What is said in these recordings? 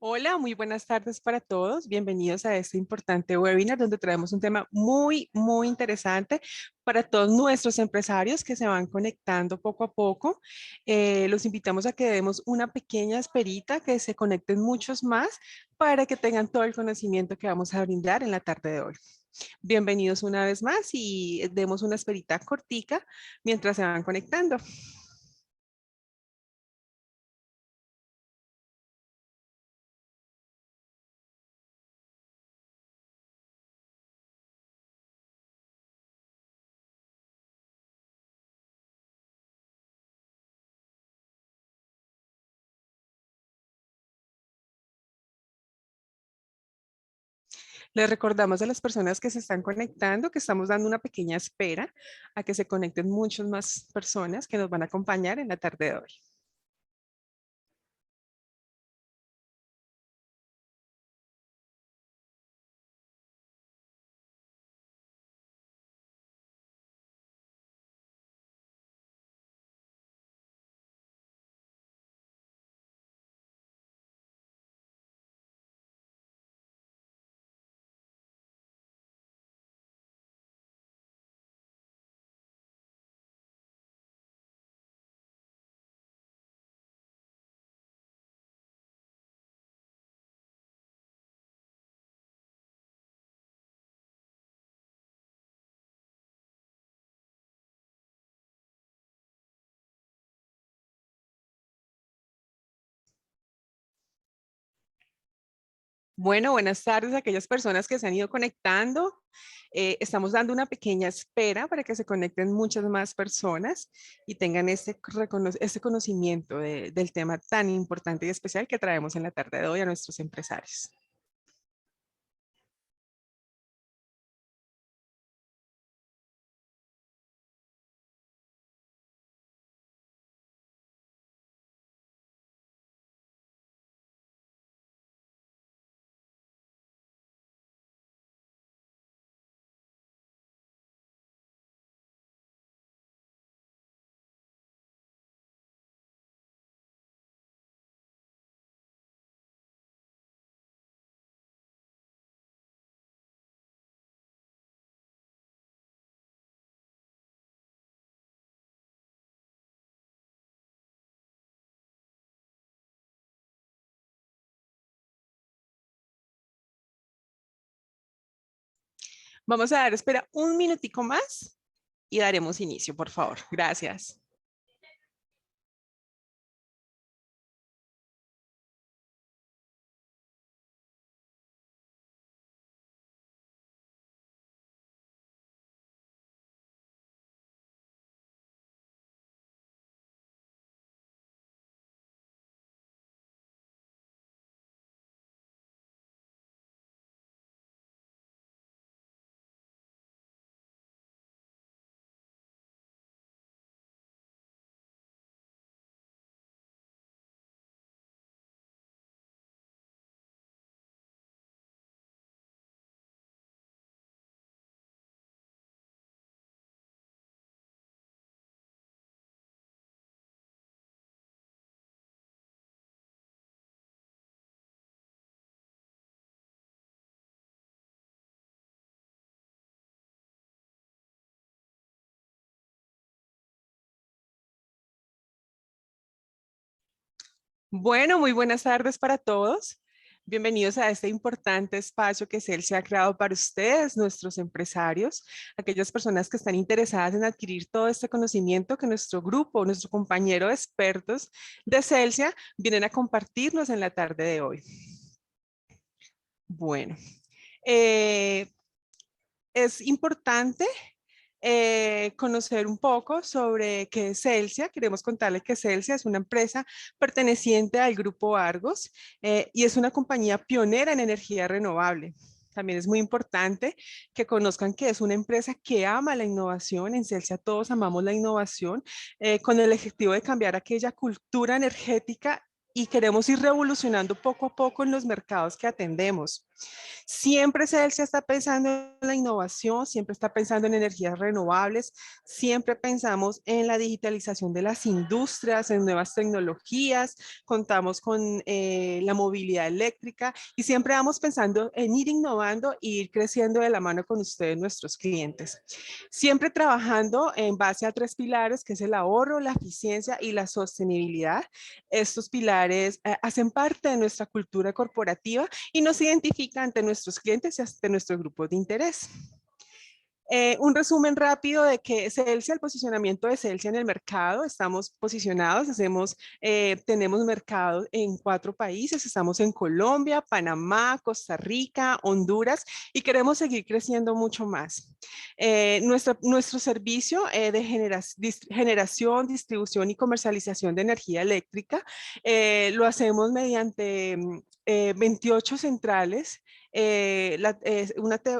Hola, muy buenas tardes para todos. Bienvenidos a este importante webinar donde traemos un tema muy interesante para todos nuestros empresarios que se van conectando poco a poco. Los invitamos a que demos una pequeña esperita, que se conecten muchos más para que tengan todo el conocimiento que vamos a brindar en la tarde de hoy. Bienvenidos una vez más y demos una esperita cortica mientras se van conectando. Les recordamos a las personas que se están conectando que estamos dando una pequeña espera a que se conecten muchas más personas que nos van a acompañar en la tarde de hoy. Bueno, buenas tardes a aquellas personas que se han ido conectando. Estamos dando una pequeña espera para que se conecten muchas más personas y tengan este conocimiento del tema tan importante y especial que traemos en la tarde de hoy a nuestros empresarios. Vamos a dar, espera, un minutico más y daremos inicio, por favor. Gracias. Bueno, muy buenas tardes para todos. Bienvenidos a este importante espacio que se ha creado para ustedes, nuestros empresarios, aquellas personas que están interesadas en adquirir todo este conocimiento que nuestro grupo, nuestro compañero de expertos de Celsia vienen a compartirnos en la tarde de hoy. Bueno, eh, es importante conocer un poco sobre qué es Celsia. Queremos contarles que Celsia es una empresa perteneciente al grupo Argos y es una compañía pionera en energía renovable. También es muy importante que conozcan que es una empresa que ama la innovación. En Celsia todos amamos la innovación con el objetivo de cambiar aquella cultura energética y queremos ir revolucionando poco a poco en los mercados que atendemos. Siempre Celsia está pensando en la innovación, siempre está pensando en energías renovables, siempre pensamos en la digitalización de las industrias, en nuevas tecnologías, contamos con la movilidad eléctrica y siempre vamos pensando en ir innovando e ir creciendo de la mano con ustedes, nuestros clientes. Siempre trabajando en base a tres pilares, que es el ahorro, la eficiencia y la sostenibilidad. Estos pilares hacen parte de nuestra cultura corporativa y nos identifican ante nuestros clientes y ante nuestro grupo de interés. Un resumen rápido de que Celsia, el posicionamiento de Celsia en el mercado, estamos posicionados, tenemos mercado en 4 países, estamos en Colombia, Panamá, Costa Rica, Honduras y queremos seguir creciendo mucho más. Nuestro servicio de generación, distribución y comercialización de energía eléctrica lo hacemos mediante 28 centrales,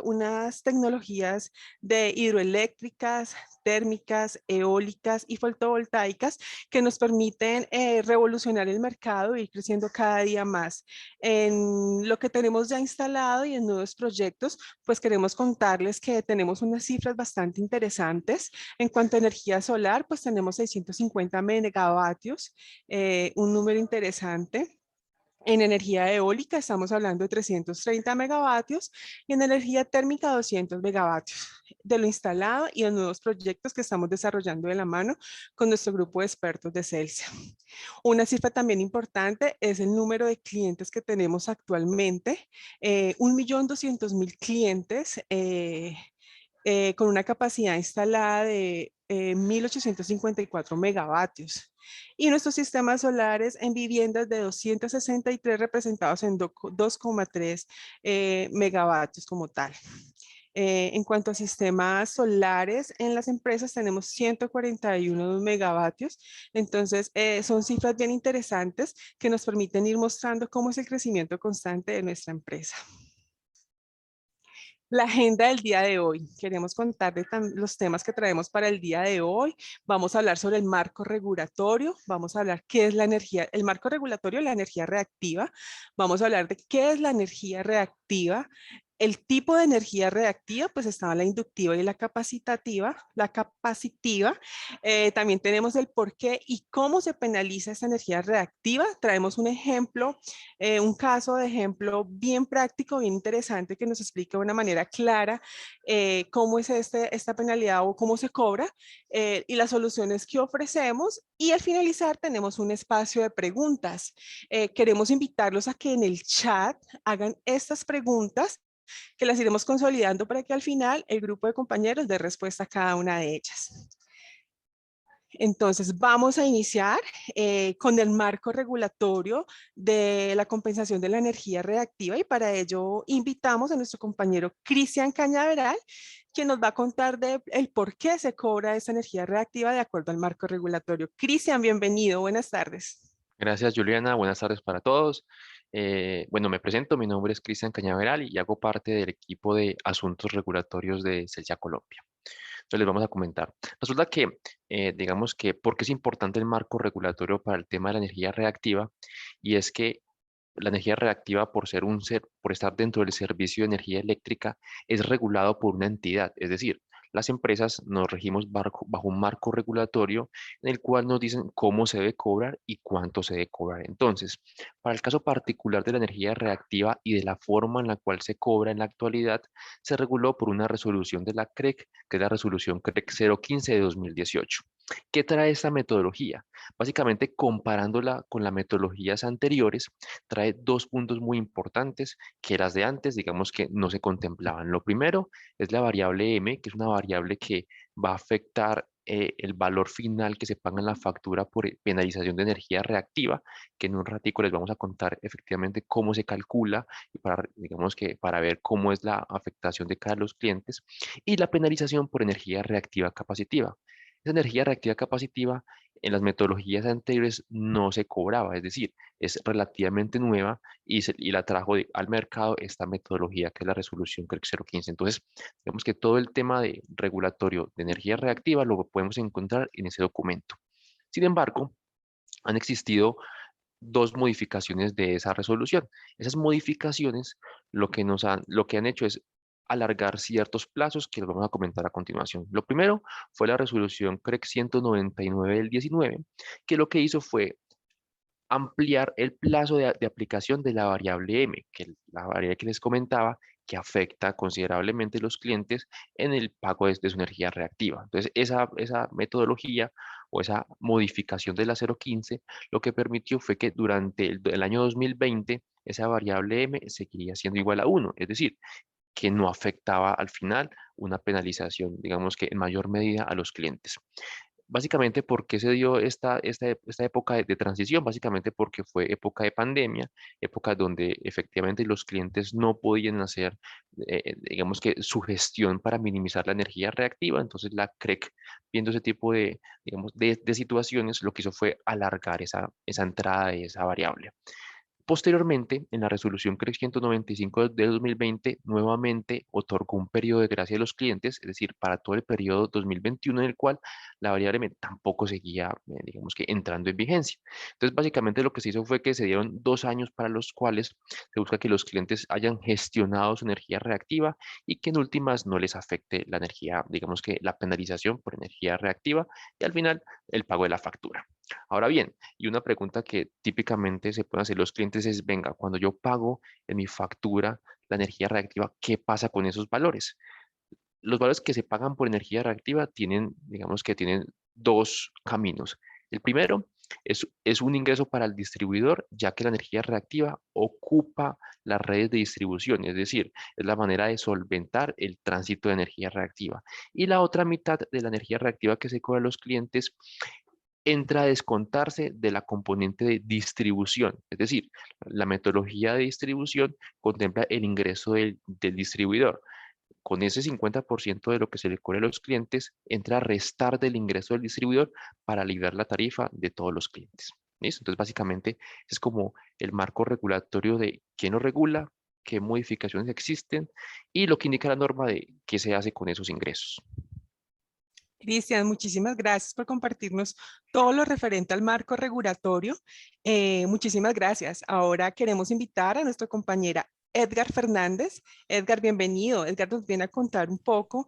unas tecnologías de hidroeléctricas, térmicas, eólicas y fotovoltaicas que nos permiten revolucionar el mercado y ir creciendo cada día más. En lo que tenemos ya instalado y en nuevos proyectos, pues queremos contarles que tenemos unas cifras bastante interesantes. En cuanto a energía solar, pues tenemos 650 megavatios, un número interesante. En energía eólica estamos hablando de 330 megavatios y en energía térmica 200 megavatios de lo instalado y en nuevos proyectos que estamos desarrollando de la mano con nuestro grupo de expertos de Celsia. Una cifra también importante es el número de clientes que tenemos actualmente, 1.200.000 clientes con una capacidad instalada de 1.854 megavatios. Y nuestros sistemas solares en viviendas de 263 representados en 2,3 megavatios como tal. En cuanto a sistemas solares en las empresas tenemos 141 megavatios, entonces son cifras bien interesantes que nos permiten ir mostrando cómo es el crecimiento constante de nuestra empresa. La agenda del día de hoy. Queremos contar de los temas que traemos para el día de hoy. Vamos a hablar sobre el marco regulatorio. Vamos a hablar qué es la energía, el marco regulatorio, la energía reactiva. Vamos a hablar de qué es la energía reactiva. El tipo de energía reactiva, pues estaba la inductiva y la capacitativa, la capacitiva. También tenemos el por qué y cómo se penaliza esta energía reactiva. Traemos un ejemplo, un caso de ejemplo bien práctico, bien interesante, que nos explica de una manera clara cómo es esta penalidad o cómo se cobra y las soluciones que ofrecemos. Y al finalizar tenemos un espacio de preguntas. Queremos invitarlos a que en el chat hagan estas preguntas que las iremos consolidando para que al final el grupo de compañeros dé respuesta a cada una de ellas. Entonces vamos a iniciar con el marco regulatorio de la compensación de la energía reactiva y para ello invitamos a nuestro compañero Cristian Cañaveral, quien nos va a contar el por qué se cobra esa energía reactiva de acuerdo al marco regulatorio. Cristian, bienvenido, buenas tardes. Gracias, Juliana. Buenas tardes para todos. Bueno, me presento. Mi nombre es Cristian Cañaveral y hago parte del equipo de asuntos regulatorios de Celsia Colombia. Entonces les vamos a comentar. Resulta que, digamos que, ¿por qué es importante el marco regulatorio para el tema de la energía reactiva? Y es que la energía reactiva, por estar dentro del servicio de energía eléctrica, es regulado por una entidad, es decir, las empresas nos regimos bajo un marco regulatorio en el cual nos dicen cómo se debe cobrar y cuánto se debe cobrar. Entonces, para el caso particular de la energía reactiva y de la forma en la cual se cobra en la actualidad, se reguló por una resolución de la CREC, que es la resolución CREC 015 de 2018. ¿Qué trae esta metodología? Básicamente, comparándola con las metodologías anteriores, trae dos puntos muy importantes que las de antes, digamos que no se contemplaban. Lo primero es la variable M, que es una variable que va a afectar el valor final que se paga en la factura por penalización de energía reactiva, que en un ratico les vamos a contar efectivamente cómo se calcula y para, digamos que para ver cómo es la afectación de cada los clientes, y la penalización por energía reactiva capacitiva. Esa energía reactiva capacitiva en las metodologías anteriores no se cobraba, es decir, es relativamente nueva y la trajo al mercado esta metodología que es la resolución CREC 015. Entonces, digamos que todo el tema de regulatorio de energía reactiva lo podemos encontrar en ese documento. Sin embargo, han existido dos modificaciones de esa resolución. Esas modificaciones lo que han hecho es alargar ciertos plazos que los vamos a comentar a continuación. Lo primero fue la resolución CREC 199 del 19, que lo que hizo fue ampliar el plazo de aplicación de la variable M, que es la variable que les comentaba, que afecta considerablemente a los clientes en el pago de su energía reactiva. Entonces, esa metodología o esa modificación de la 015 lo que permitió fue que durante el año 2020 esa variable M seguiría siendo igual a 1, es decir, que no afectaba al final una penalización, digamos que en mayor medida a los clientes. Básicamente, ¿por qué se dio esta época de transición? Básicamente porque fue época de pandemia, época donde efectivamente los clientes no podían hacer, digamos que su gestión para minimizar la energía reactiva. Entonces la CREC, viendo ese tipo de, digamos, de situaciones, lo que hizo fue alargar esa entrada de esa variable. Posteriormente, en la resolución CREC 195 de 2020, nuevamente otorgó un periodo de gracia a los clientes, es decir, para todo el periodo 2021 en el cual la variable M tampoco seguía, digamos que, entrando en vigencia. Entonces, básicamente lo que se hizo fue que se dieron 2 años para los cuales se busca que los clientes hayan gestionado su energía reactiva y que en últimas no les afecte la energía, digamos que la penalización por energía reactiva y al final el pago de la factura. Ahora bien, y una pregunta que típicamente se pueden hacer los clientes es, venga, cuando yo pago en mi factura la energía reactiva, ¿qué pasa con esos valores? Los valores que se pagan por energía reactiva tienen, digamos que tienen dos caminos. El primero es un ingreso para el distribuidor, ya que la energía reactiva ocupa las redes de distribución, es decir, es la manera de solventar el tránsito de energía reactiva. Y la otra mitad de la energía reactiva que se cobra a los clientes entra a descontarse de la componente de distribución. Es decir, la metodología de distribución contempla el ingreso del distribuidor. Con ese 50% de lo que se le cobra a los clientes, entra a restar del ingreso del distribuidor para aliviar la tarifa de todos los clientes. ¿Listo? Entonces, básicamente, es como el marco regulatorio de quién lo regula, qué modificaciones existen y lo que indica la norma de qué se hace con esos ingresos. Cristian, muchísimas gracias por compartirnos todo lo referente al marco regulatorio. Muchísimas gracias. Ahora queremos invitar a nuestra compañera Edgar Fernández. Edgar, bienvenido. Edgar nos viene a contar un poco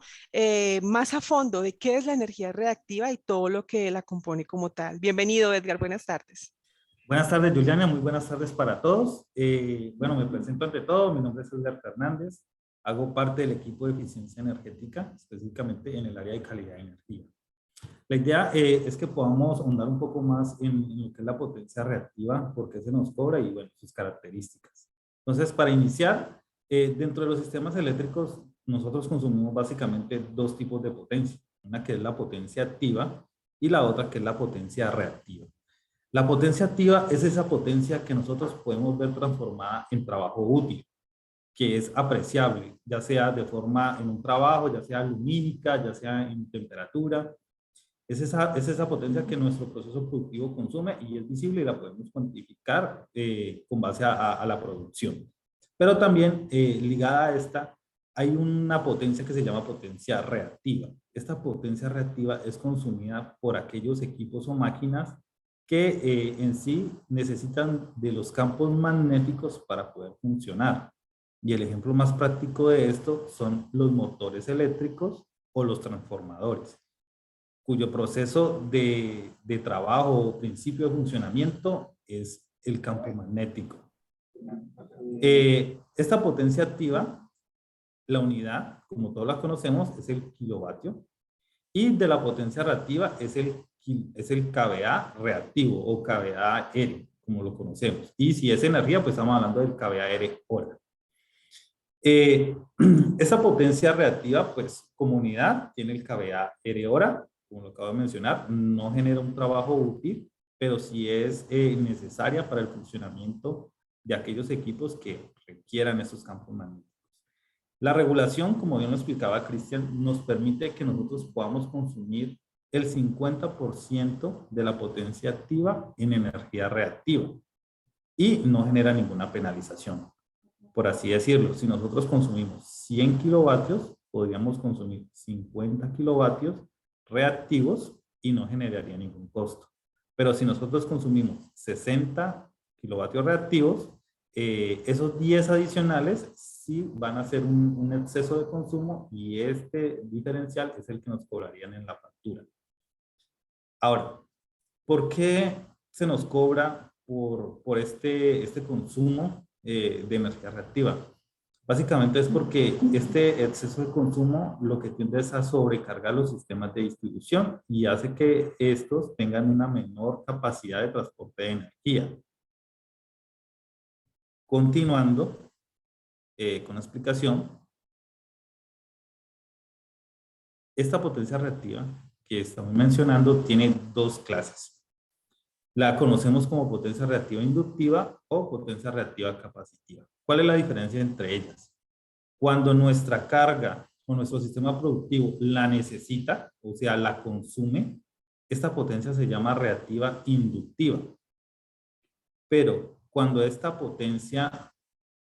más a fondo de qué es la energía reactiva y todo lo que la compone como tal. Bienvenido, Edgar. Buenas tardes. Buenas tardes, Juliana. Muy buenas tardes para todos. Bueno, me presento ante todo. Mi nombre es Edgar Fernández. Hago parte del equipo de eficiencia energética, específicamente en el área de calidad de energía. La idea es que podamos ahondar un poco más en lo que es la potencia reactiva, por qué se nos cobra y, bueno, sus características. Entonces, para iniciar, dentro de los sistemas eléctricos, nosotros consumimos básicamente dos tipos de potencia. Una que es la potencia activa y la otra que es la potencia reactiva. La potencia activa es esa potencia que nosotros podemos ver transformada en trabajo útil, que es apreciable, ya sea de forma en un trabajo, ya sea lumínica, ya sea en temperatura. Es esa potencia que nuestro proceso productivo consume y es visible y la podemos cuantificar con base a la producción. Pero también ligada a esta, hay una potencia que se llama potencia reactiva. Esta potencia reactiva es consumida por aquellos equipos o máquinas que en sí necesitan de los campos magnéticos para poder funcionar. Y el ejemplo más práctico de esto son los motores eléctricos o los transformadores, cuyo proceso de trabajo o principio de funcionamiento es el campo magnético. Esta potencia activa, la unidad, como todos la conocemos, es el kilovatio, y de la potencia reactiva es el kVA reactivo o kVA-R, como lo conocemos. Y si es energía, pues estamos hablando del kVA-R hora. Esa potencia reactiva, pues como unidad, tiene el kVA-R hora, como lo acabo de mencionar, no genera un trabajo útil, pero sí es necesaria para el funcionamiento de aquellos equipos que requieran esos campos magnéticos. La regulación, como bien lo explicaba Cristian, nos permite que nosotros podamos consumir el 50% de la potencia activa en energía reactiva y no genera ninguna penalización. Por así decirlo, si nosotros consumimos 100 kilovatios, podríamos consumir 50 kilovatios reactivos y no generaría ningún costo. Pero si nosotros consumimos 60 kilovatios reactivos, esos 10 adicionales sí van a ser un exceso de consumo y este diferencial es el que nos cobrarían en la factura. Ahora, ¿por qué se nos cobra por este consumo de energía reactiva? Básicamente es porque este exceso de consumo lo que tiende es a sobrecargar los sistemas de distribución y hace que estos tengan una menor capacidad de transporte de energía. Continuando con la explicación, esta potencia reactiva que estamos mencionando tiene dos clases. La conocemos como potencia reactiva inductiva o potencia reactiva capacitiva. ¿Cuál es la diferencia entre ellas? Cuando nuestra carga o nuestro sistema productivo la necesita, o sea, la consume, esta potencia se llama reactiva inductiva. Pero cuando esta potencia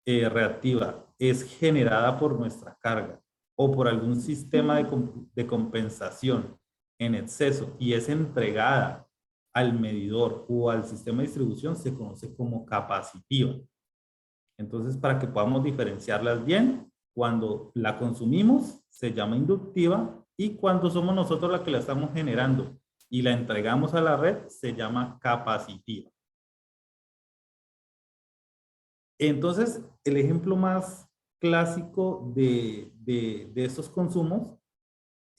reactiva es generada por nuestra carga o por algún sistema de compensación en exceso y es entregada al medidor o al sistema de distribución, se conoce como capacitiva. Entonces, para que podamos diferenciarlas bien, cuando la consumimos se llama inductiva y cuando somos nosotros la que la estamos generando y la entregamos a la red se llama capacitiva. Entonces, el ejemplo más clásico de estos consumos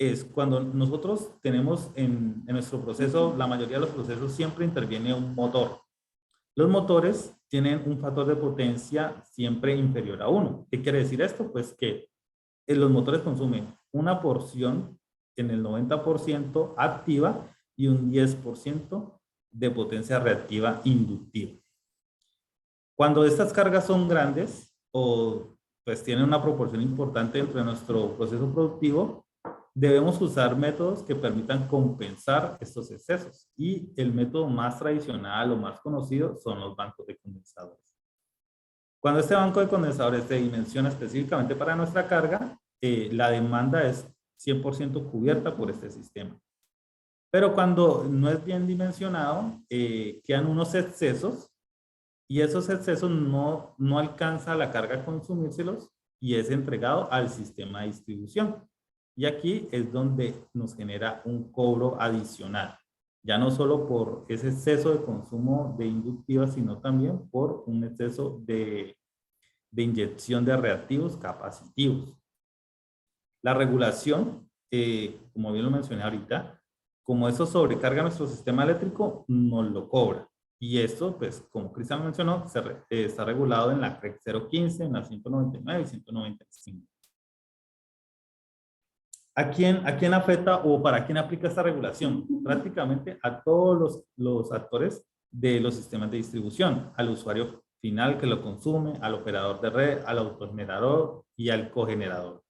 es cuando nosotros tenemos en nuestro proceso, la mayoría de los procesos siempre interviene un motor. Los motores tienen un factor de potencia siempre inferior a 1. ¿Qué quiere decir esto? Pues que los motores consumen una porción en el 90% activa y un 10% de potencia reactiva inductiva. Cuando estas cargas son grandes o pues tienen una proporción importante dentro de nuestro proceso productivo, debemos usar métodos que permitan compensar estos excesos. Y el método más tradicional o más conocido son los bancos de condensadores. Cuando este banco de condensadores se dimensiona específicamente para nuestra carga, la demanda es 100% cubierta por este sistema. Pero cuando no es bien dimensionado, quedan unos excesos y esos excesos no alcanza la carga a consumírselos y es entregado al sistema de distribución. Y aquí es donde nos genera un cobro adicional, ya no solo por ese exceso de consumo de inductiva, sino también por un exceso de inyección de reactivos capacitivos. La regulación, como bien lo mencioné ahorita, como eso sobrecarga nuestro sistema eléctrico, nos lo cobra. Y esto, pues, como Cristian mencionó, está regulado en la CREC 015, en la 199 y 195. ¿A quién afecta o para quién aplica esta regulación? Prácticamente a todos los actores de los sistemas de distribución, al usuario final que lo consume, al operador de red, al autogenerador y al cogenerador.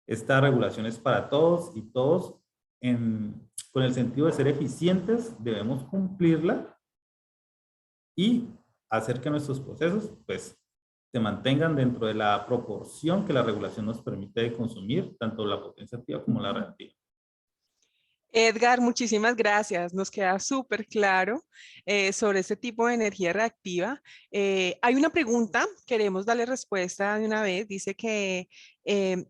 Esta regulación es para todos y todos, con el sentido de ser eficientes, debemos cumplirla y hacer que nuestros procesos, pues, se mantengan dentro de la proporción que la regulación nos permite consumir, tanto la potencia activa como la reactiva. Edgar, muchísimas gracias. Nos queda súper claro sobre este tipo de energía reactiva. Hay una pregunta, queremos darle respuesta de una vez. Dice que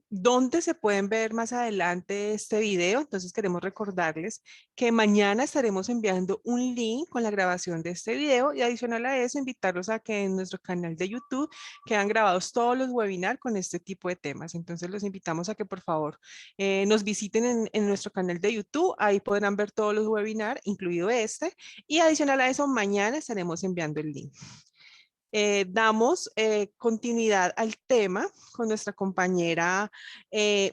¿dónde se pueden ver más adelante este video? Entonces queremos recordarles que mañana estaremos enviando un link con la grabación de este video y adicional a eso invitarlos a que en nuestro canal de YouTube quedan grabados todos los webinars con este tipo de temas. Entonces los invitamos a que por favor nos visiten en nuestro canal de YouTube. Ahí podrán ver todos los webinars, incluido este. Y adicional a eso, mañana estaremos enviando el link. Damos continuidad al tema con nuestra compañera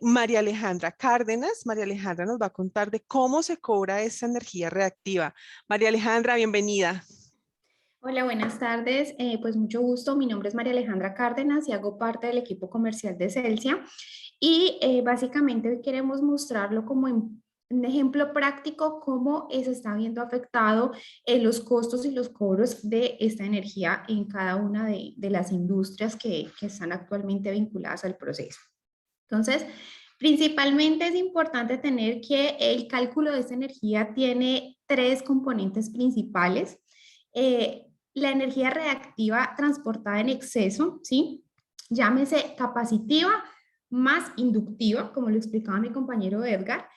María Alejandra Cárdenas. María Alejandra nos va a contar de cómo se cobra esta energía reactiva. María Alejandra, bienvenida. Hola, buenas tardes. Pues mucho gusto. Mi nombre es María Alejandra Cárdenas y hago parte del equipo comercial de Celsia. Y básicamente hoy queremos mostrarlo como un ejemplo práctico cómo se está viendo afectado los costos y los cobros de esta energía en cada una de las industrias que están actualmente vinculadas al proceso. Entonces, principalmente es importante tener que el cálculo de esta energía tiene tres componentes principales. la energía reactiva transportada en exceso, ¿sí? Llámese capacitiva más inductiva, como lo explicaba mi compañero Edgar,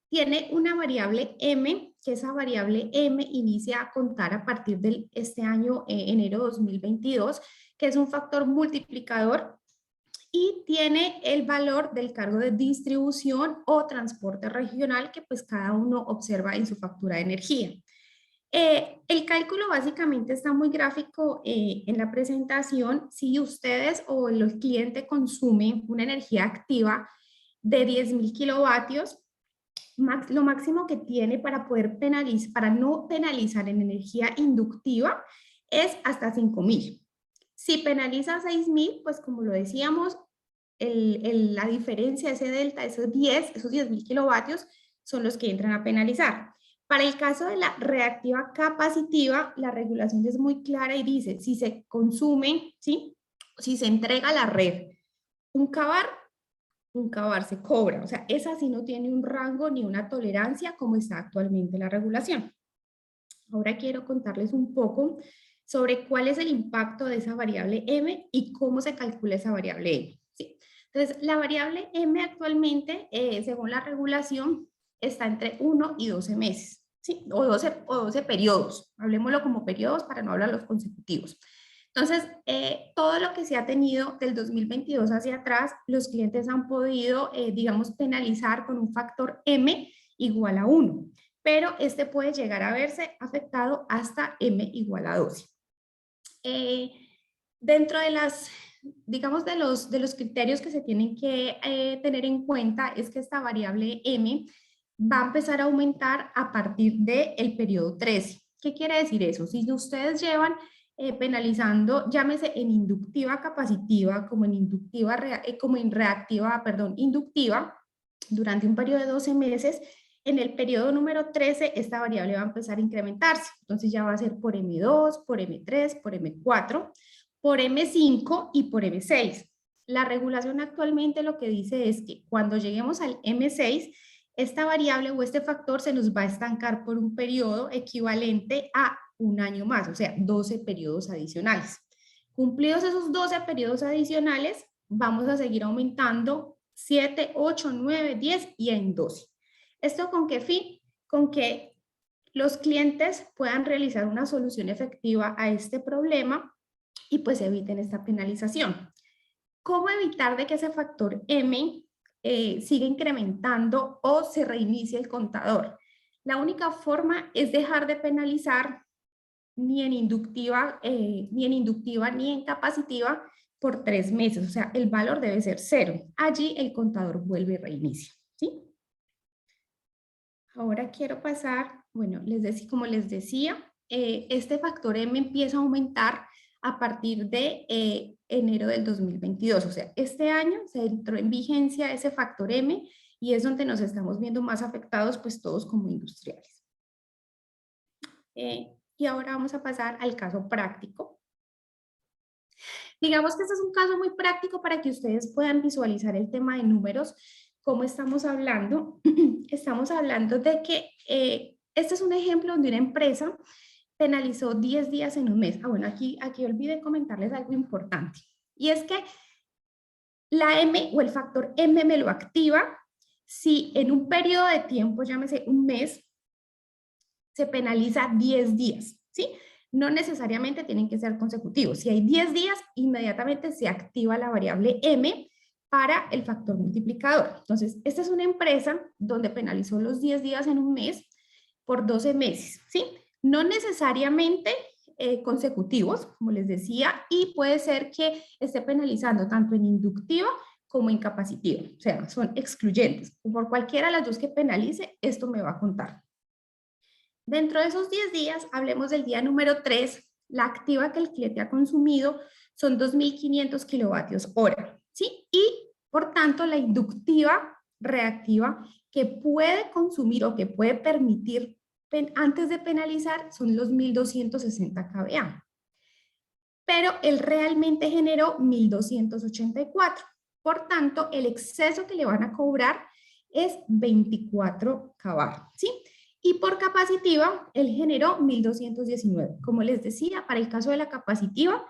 tiene una variable M, que esa variable M inicia a contar a partir de este año, enero 2022, que es un factor multiplicador y tiene el valor del cargo de distribución o transporte regional que pues cada uno observa en su factura de energía. El cálculo básicamente está muy gráfico en la presentación. Si ustedes o el cliente consumen una energía activa de 10.000 kilovatios, lo máximo que tiene para poder penalizar, para no penalizar en energía inductiva, es hasta 5.000. Si penaliza 6.000, pues como lo decíamos, la diferencia, ese delta, esos 10.000 kilovatios, son los que entran a penalizar. Para el caso de la reactiva capacitiva, la regulación es muy clara y dice, si se consume, ¿sí? Si se entrega a la red un cavar se cobra. O sea, esa sí no tiene un rango ni una tolerancia como está actualmente la regulación. Ahora quiero contarles un poco sobre cuál es el impacto de esa variable M y cómo se calcula esa variable M. ¿Sí? Entonces, la variable M actualmente, según la regulación, está entre 1 y 12 meses, ¿sí? O 12 periodos. Hablemoslo como periodos para no hablar los consecutivos. Entonces, todo lo que se ha tenido del 2022 hacia atrás, los clientes han podido, digamos, penalizar con un factor M igual a 1, pero este puede llegar a verse afectado hasta M igual a 12. Dentro de las, digamos, de los criterios que se tienen que tener en cuenta es que esta variable M va a empezar a aumentar a partir del periodo 13. ¿Qué quiere decir eso? Si ustedes llevan penalizando, llámese en inductiva capacitiva, como en inductiva, como en reactiva, perdón, inductiva, durante un periodo de 12 meses, en el periodo número 13, esta variable va a empezar a incrementarse. Entonces ya va a ser por M2, por M3, por M4, por M5 y por M6. La regulación actualmente lo que dice es que cuando lleguemos al M6, esta variable o este factor se nos va a estancar por un periodo equivalente a un año más, o sea, 12 periodos adicionales. Cumplidos esos 12 periodos adicionales, vamos a seguir aumentando 7, 8, 9, 10 y en 12. ¿Esto con qué fin? Con que los clientes puedan realizar una solución efectiva a este problema y pues eviten esta penalización. ¿Cómo evitar de que ese factor M siga incrementando o se reinicie el contador? La única forma es dejar de penalizar ni en inductiva ni en capacitiva por 3 meses. O sea, el valor debe ser 0. Allí el contador vuelve y reinicia, ¿sí? Ahora quiero pasar, bueno, como les decía, este factor M empieza a aumentar a partir de enero del 2022. O sea, este año se entró en vigencia ese factor M y es donde nos estamos viendo más afectados, pues todos como industriales. Y ahora vamos a pasar al caso práctico. Digamos que este es un caso muy práctico para que ustedes puedan visualizar el tema de números. ¿Cómo estamos hablando? Estamos hablando de que este es un ejemplo donde una empresa penalizó 10 días en un mes. Ah, bueno, aquí olvidé comentarles algo importante. Y es que la M o el factor M me lo activa si en un periodo de tiempo, llámese un mes, se penaliza 10 días, ¿sí? No necesariamente tienen que ser consecutivos. Si hay 10 días, inmediatamente se activa la variable M para el factor multiplicador. Entonces, esta es una empresa donde penalizó los 10 días en un mes por 12 meses, ¿sí? No necesariamente consecutivos, como les decía, y puede ser que esté penalizando tanto en inductiva como en capacitiva. O sea, son excluyentes. Por cualquiera de las dos que penalice, esto me va a contar. Dentro de esos 10 días, hablemos del día número 3, la activa que el cliente ha consumido son 2.500 kilovatios hora, ¿sí? Y, por tanto, la inductiva reactiva que puede consumir o que puede permitir antes de penalizar son los 1.260 kVA. Pero él realmente generó 1.284. Por tanto, el exceso que le van a cobrar es 24 kVA, ¿sí? Y por capacitiva, él generó 1.219. Como les decía, para el caso de la capacitiva,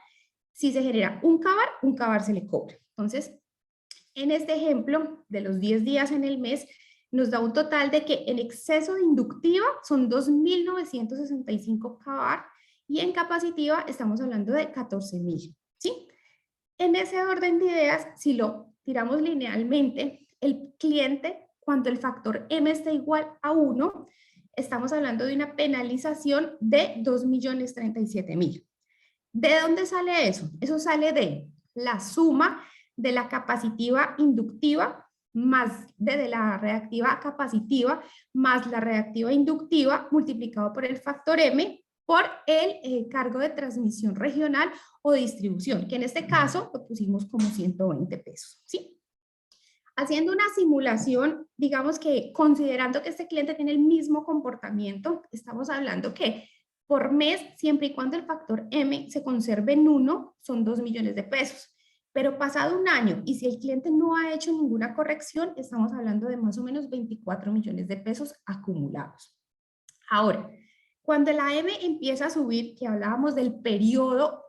si se genera un cavar se le cobra. Entonces, en este ejemplo de los 10 días en el mes, nos da un total de que en exceso de inductiva son 2.965 cavar y en capacitiva estamos hablando de 14.000, ¿sí? En ese orden de ideas, si lo tiramos linealmente, el cliente, cuando el factor M está igual a 1, estamos hablando de una penalización de 2.037.000. ¿De dónde sale eso? Eso sale de la suma de la capacitiva inductiva más de la reactiva capacitiva más la reactiva inductiva multiplicado por el factor M por el cargo de transmisión regional o distribución, que en este caso lo pusimos como 120 pesos, ¿sí? Haciendo una simulación, digamos que considerando que este cliente tiene el mismo comportamiento, estamos hablando que por mes, siempre y cuando el factor M se conserve en 1, son 2 millones de pesos. Pero pasado un año, y si el cliente no ha hecho ninguna corrección, estamos hablando de más o menos 24 millones de pesos acumulados. Ahora, cuando la M empieza a subir, que hablábamos del periodo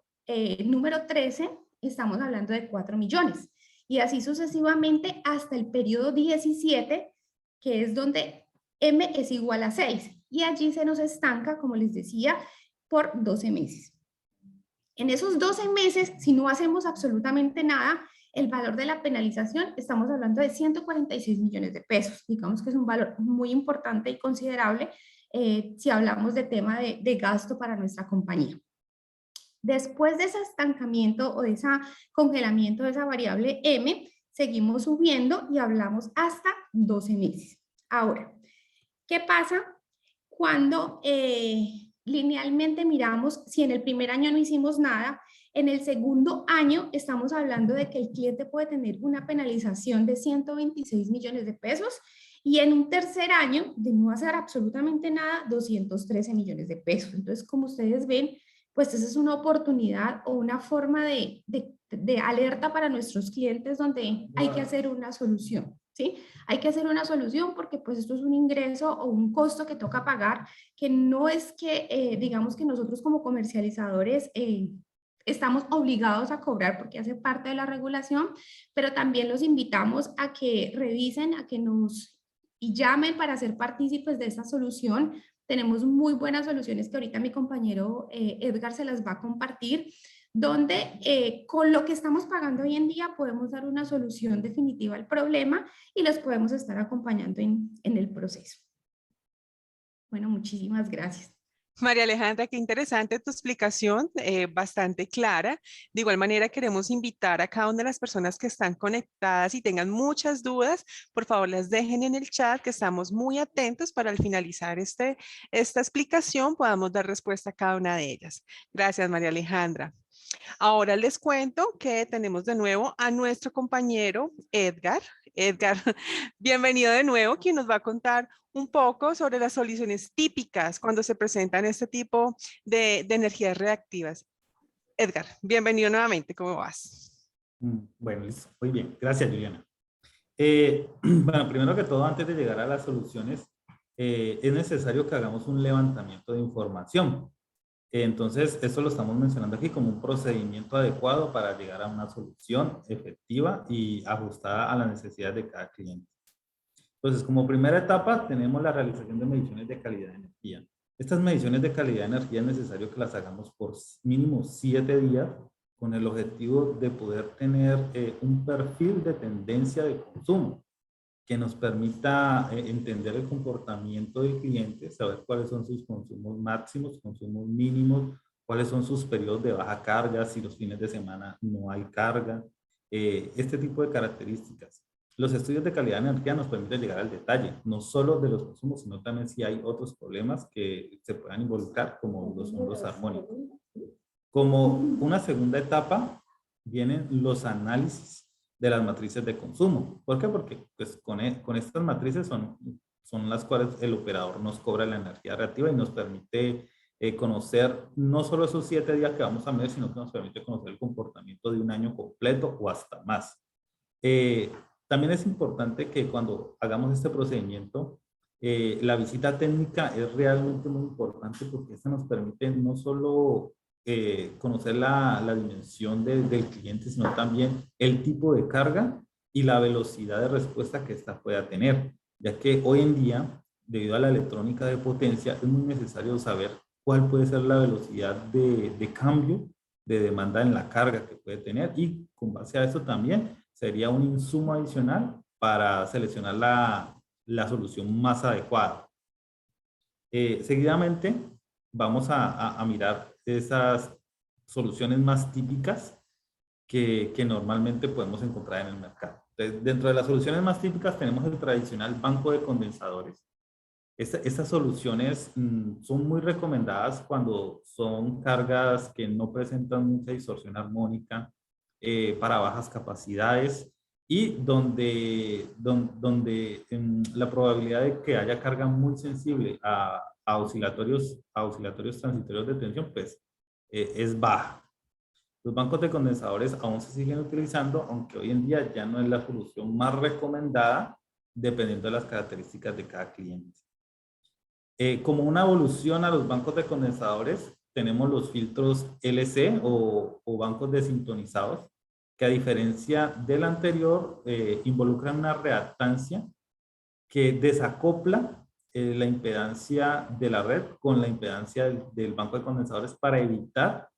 número 13, estamos hablando de 4 millones. Y así sucesivamente hasta el periodo 17, que es donde M es igual a 6. Y allí se nos estanca, como les decía, por 12 meses. En esos 12 meses, si no hacemos absolutamente nada, el valor de la penalización, estamos hablando de 146 millones de pesos. Digamos que es un valor muy importante y considerable si hablamos de tema de gasto para nuestra compañía. Después de ese estancamiento o de ese congelamiento de esa variable M, seguimos subiendo y hablamos hasta 12 meses. Ahora, ¿qué pasa cuando linealmente miramos si en el primer año no hicimos nada? En el segundo año estamos hablando de que el cliente puede tener una penalización de 126 millones de pesos y en un tercer año de no hacer absolutamente nada, 213 millones de pesos. Entonces, como ustedes ven, pues esa es una oportunidad o una forma de alerta para nuestros clientes donde hay que hacer una solución, ¿sí? Hay que hacer una solución porque pues esto es un ingreso o un costo que toca pagar, que no es que, digamos que nosotros como comercializadores estamos obligados a cobrar porque hace parte de la regulación, pero también los invitamos a que revisen, a que nos y llamen para ser partícipes de esta solución. Tenemos muy buenas soluciones que ahorita mi compañero Edgar se las va a compartir, donde con lo que estamos pagando hoy en día podemos dar una solución definitiva al problema y los podemos estar acompañando en el proceso. Bueno, muchísimas gracias. María Alejandra, qué interesante tu explicación, bastante clara. De igual manera, queremos invitar a cada una de las personas que están conectadas y tengan muchas dudas, por favor, las dejen en el chat, que estamos muy atentos para al finalizar esta explicación podamos dar respuesta a cada una de ellas. Gracias, María Alejandra. Ahora les cuento que tenemos de nuevo a nuestro compañero Edgar. Edgar, bienvenido de nuevo, quien nos va a contar un poco sobre las soluciones típicas cuando se presentan este tipo de energías reactivas. Edgar, bienvenido nuevamente, ¿cómo vas? Bueno, listo. Muy bien. Gracias, Juliana. Bueno, primero que todo, antes de llegar a las soluciones, es necesario que hagamos un levantamiento de información. Entonces, esto lo estamos mencionando aquí como un procedimiento adecuado para llegar a una solución efectiva y ajustada a las necesidades de cada cliente. Entonces, como primera etapa, tenemos la realización de mediciones de calidad de energía. Estas mediciones de calidad de energía es necesario que las hagamos por mínimo 7 días con el objetivo de poder tener un perfil de tendencia de consumo que nos permita entender el comportamiento del cliente, saber cuáles son sus consumos máximos, consumos mínimos, cuáles son sus periodos de baja carga, si los fines de semana no hay carga, este tipo de características. Los estudios de calidad de energía nos permiten llegar al detalle, no solo de los consumos, sino también si hay otros problemas que se puedan involucrar, como los sondos armónicos. Como una segunda etapa, vienen los análisis de las matrices de consumo. ¿Por qué? Porque pues, con estas matrices son las cuales el operador nos cobra la energía reactiva y nos permite conocer no solo esos 7 días que vamos a medir, sino que nos permite conocer el comportamiento de un año completo o hasta más. También es importante que cuando hagamos este procedimiento La visita técnica es realmente muy importante porque esta nos permite no solo conocer la dimensión del cliente, sino también el tipo de carga y la velocidad de respuesta que ésta pueda tener, ya que hoy en día, debido a la electrónica de potencia, es muy necesario saber cuál puede ser la velocidad de cambio de demanda en la carga que puede tener, y con base a eso también sería un insumo adicional para seleccionar la solución más adecuada. Seguidamente vamos a mirar esas soluciones más típicas que normalmente podemos encontrar en el mercado. Entonces, dentro de las soluciones más típicas tenemos el tradicional banco de condensadores. Estas soluciones son muy recomendadas cuando son cargas que no presentan mucha distorsión armónica, para bajas capacidades, y donde la probabilidad de que haya carga muy sensible a oscilatorios transitorios de tensión pues es baja. Los bancos de condensadores aún se siguen utilizando, aunque hoy en día ya no es la solución más recomendada dependiendo de las características de cada cliente. Como una evolución a los bancos de condensadores, tenemos los filtros LC o bancos desintonizados, que a diferencia del anterior, involucran una reactancia que desacopla la impedancia de la red con la impedancia del banco de condensadores para evitar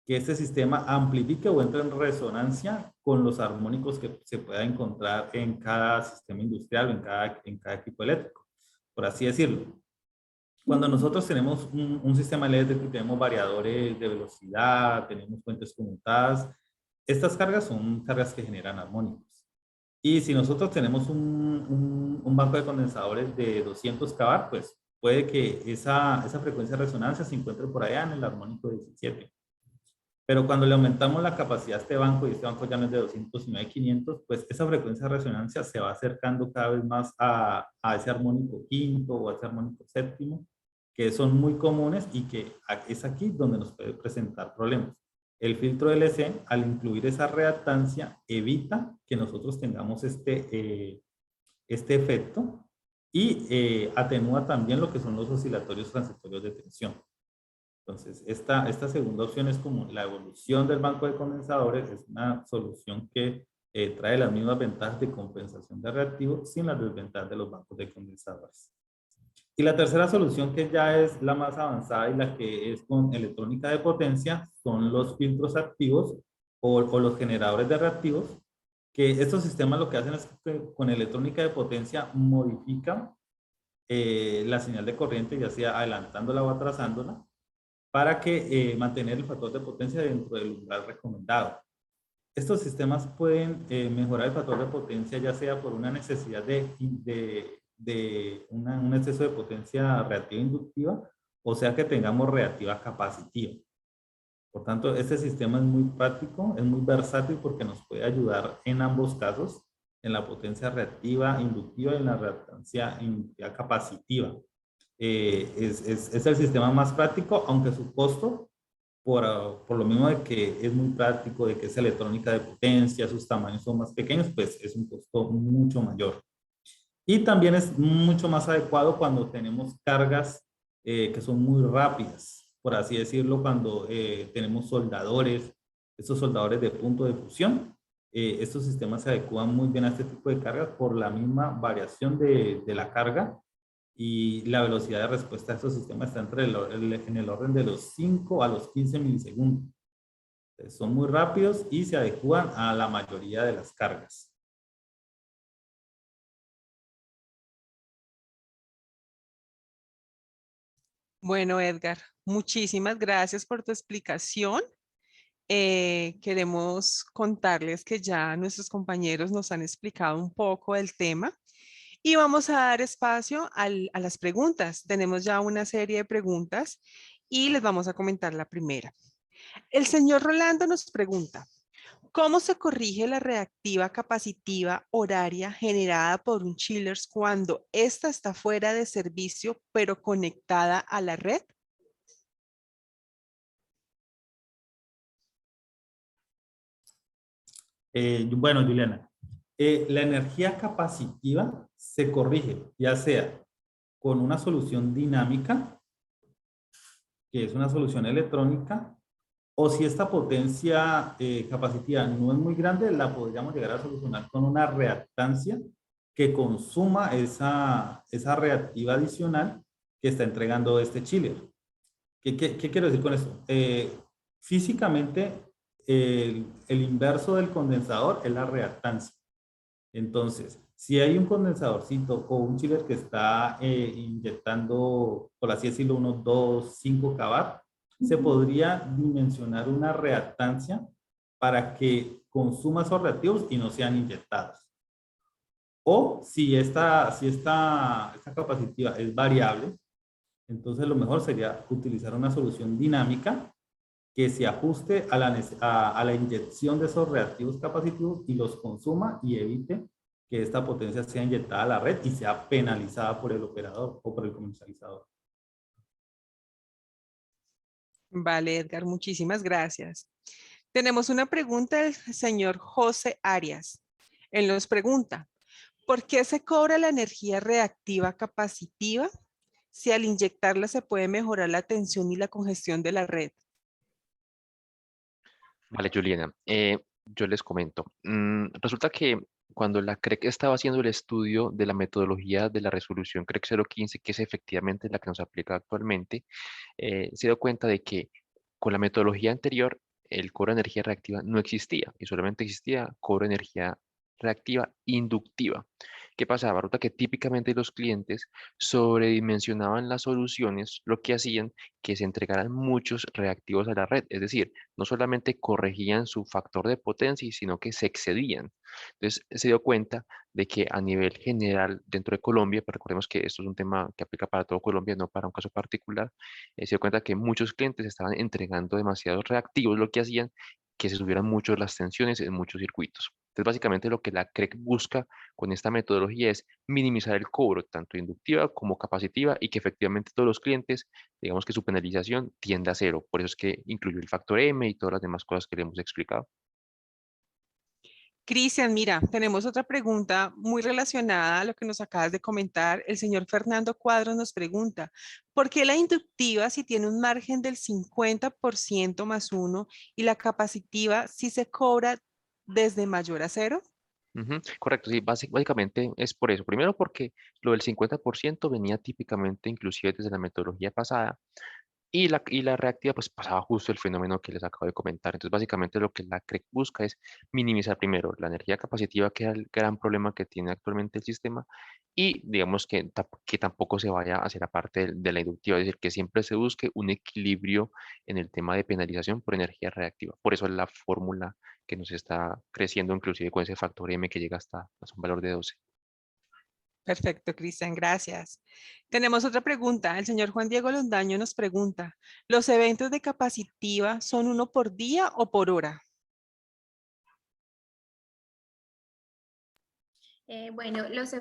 que este sistema amplifique o entre en resonancia con los armónicos que se pueda encontrar en cada sistema industrial o en cada equipo eléctrico, por así decirlo. Cuando nosotros tenemos un sistema eléctrico y tenemos variadores de velocidad, tenemos fuentes conmutadas, estas cargas son cargas que generan armónicos. Y si nosotros tenemos un banco de condensadores de 200 kVAR, pues puede que esa frecuencia de resonancia se encuentre por allá en el armónico 17. Pero cuando le aumentamos la capacidad a este banco, y este banco ya no es de 200 sino de 500, pues esa frecuencia de resonancia se va acercando cada vez más a ese armónico quinto o a ese armónico séptimo, que son muy comunes y que es aquí donde nos puede presentar problemas. El filtro LC, al incluir esa reactancia, evita que nosotros tengamos este efecto, y atenúa también lo que son los oscilatorios transitorios de tensión. Entonces, esta segunda opción es como la evolución del banco de condensadores. Es una solución que trae las mismas ventajas de compensación de reactivos sin las desventajas de los bancos de condensadores. Y la tercera solución, que ya es la más avanzada y la que es con electrónica de potencia, son los filtros activos o los generadores de reactivos, que estos sistemas lo que hacen es que con electrónica de potencia modifican la señal de corriente, ya sea adelantándola o atrasándola, para que mantener el factor de potencia dentro del umbral recomendado. Estos sistemas pueden mejorar el factor de potencia, ya sea por una necesidad de un exceso de potencia reactiva inductiva, o sea que tengamos reactiva capacitiva. Por tanto, este sistema es muy práctico, es muy versátil porque nos puede ayudar en ambos casos, en la potencia reactiva inductiva y en la reactancia inductiva capacitiva. Es el sistema más práctico, aunque su costo, por lo mismo de que es muy práctico, de que es electrónica de potencia, sus tamaños son más pequeños, pues es un costo mucho mayor. Y también es mucho más adecuado cuando tenemos cargas que son muy rápidas, por así decirlo, cuando tenemos soldadores, estos soldadores de punto de fusión. Estos sistemas se adecuan muy bien a este tipo de cargas por la misma variación de la carga, y la velocidad de respuesta de estos sistemas está en el orden de los 5 a los 15 milisegundos. Entonces, son muy rápidos y se adecúan a la mayoría de las cargas. Bueno, Edgar, muchísimas gracias por tu explicación. Queremos contarles que ya nuestros compañeros nos han explicado un poco del tema y vamos a dar espacio a las preguntas. Tenemos ya una serie de preguntas y les vamos a comentar la primera. El señor Rolando nos pregunta, ¿cómo se corrige la reactiva capacitiva horaria generada por un chiller cuando ésta está fuera de servicio pero conectada a la red? Bueno, Juliana, la energía capacitiva se corrige, ya sea con una solución dinámica, que es una solución electrónica, o si esta potencia capacitiva no es muy grande, la podríamos llegar a solucionar con una reactancia que consuma esa reactiva adicional que está entregando este chiller. ¿Qué quiero decir con esto? Físicamente, el inverso del condensador es la reactancia. Entonces, si hay un condensadorcito o un chiller que está inyectando, por así decirlo, unos 2, 5 kW, se podría dimensionar una reactancia para que consuma esos reactivos y no sean inyectados. O si esta capacitiva es variable, entonces lo mejor sería utilizar una solución dinámica que se ajuste a la inyección de esos reactivos capacitivos y los consuma y evite que esta potencia sea inyectada a la red y sea penalizada por el operador o por el comercializador. Vale, Edgar, muchísimas gracias. Tenemos una pregunta del señor José Arias. Él nos pregunta, ¿por qué se cobra la energía reactiva capacitiva si al inyectarla se puede mejorar la tensión y la congestión de la red? Vale, Juliana, yo les comento. Resulta que cuando la CREC estaba haciendo el estudio de la metodología de la resolución CREC 015, que es efectivamente la que nos aplica actualmente, se dio cuenta de que con la metodología anterior el cobro de energía reactiva no existía y solamente existía cobro de energía reactiva inductiva. ¿Qué pasaba? Resulta que típicamente los clientes sobredimensionaban las soluciones, lo que hacían que se entregaran muchos reactivos a la red, es decir, no solamente corregían su factor de potencia, sino que se excedían. Entonces se dio cuenta de que a nivel general dentro de Colombia, pero recordemos que esto es un tema que aplica para todo Colombia, no para un caso particular, se dio cuenta que muchos clientes estaban entregando demasiados reactivos, lo que hacían que se subieran mucho las tensiones en muchos circuitos. Entonces, básicamente lo que la CREC busca con esta metodología es minimizar el cobro, tanto inductiva como capacitiva, y que efectivamente todos los clientes, digamos que su penalización tienda a cero. Por eso es que incluyó el factor M y todas las demás cosas que le hemos explicado. Cristian, mira, tenemos otra pregunta muy relacionada a lo que nos acabas de comentar. El señor Fernando Cuadros nos pregunta, ¿por qué la inductiva si tiene un margen del 50% más 1 y la capacitiva si se cobra desde mayor a 0? Ujú, correcto, sí, básicamente es por eso. Primero porque lo del 50% venía típicamente inclusive desde la metodología pasada. Y la reactiva, pues pasaba justo el fenómeno que les acabo de comentar. Entonces, básicamente lo que la CREC busca es minimizar primero la energía capacitiva, que es el gran problema que tiene actualmente el sistema, y digamos que tampoco se vaya hacia la parte de la inductiva, es decir, que siempre se busque un equilibrio en el tema de penalización por energía reactiva. Por eso es la fórmula que nos está creciendo, inclusive con ese factor M que llega hasta un valor de 12. Perfecto, Cristian, gracias. Tenemos otra pregunta. El señor Juan Diego Londaño nos pregunta, ¿los eventos de capacitiva son uno por día o por hora? Bueno, los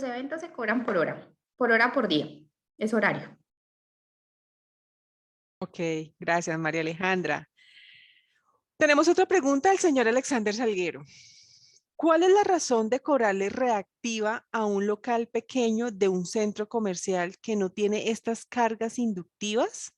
eventos se cobran por hora por día, es horario. Ok, gracias, María Alejandra. Tenemos otra pregunta del señor Alexander Salguero. ¿Cuál es la razón de cobrarle reactiva a un local pequeño de un centro comercial que no tiene estas cargas inductivas?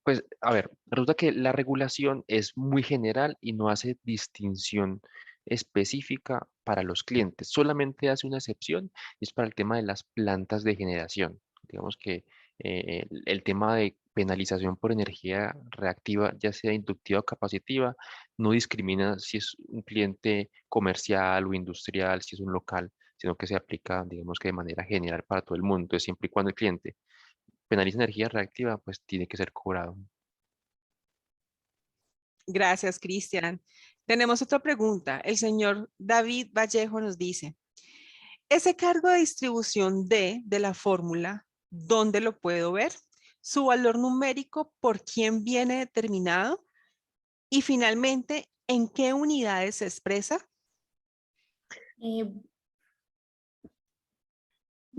Pues, a ver, resulta que la regulación es muy general y no hace distinción específica para los clientes. Solamente hace una excepción y es para el tema de las plantas de generación. Digamos que el tema de penalización por energía reactiva, ya sea inductiva o capacitiva, no discrimina si es un cliente comercial o industrial, si es un local, sino que se aplica, digamos que de manera general para todo el mundo. Entonces, siempre y cuando el cliente penaliza energía reactiva, pues tiene que ser cobrado. Gracias, Cristian. Tenemos otra pregunta. El señor David Vallejo nos dice, ese cargo de distribución D de la fórmula, ¿dónde lo puedo ver? Su valor numérico, ¿por quién viene determinado? Y finalmente, ¿en qué unidades se expresa? Eh,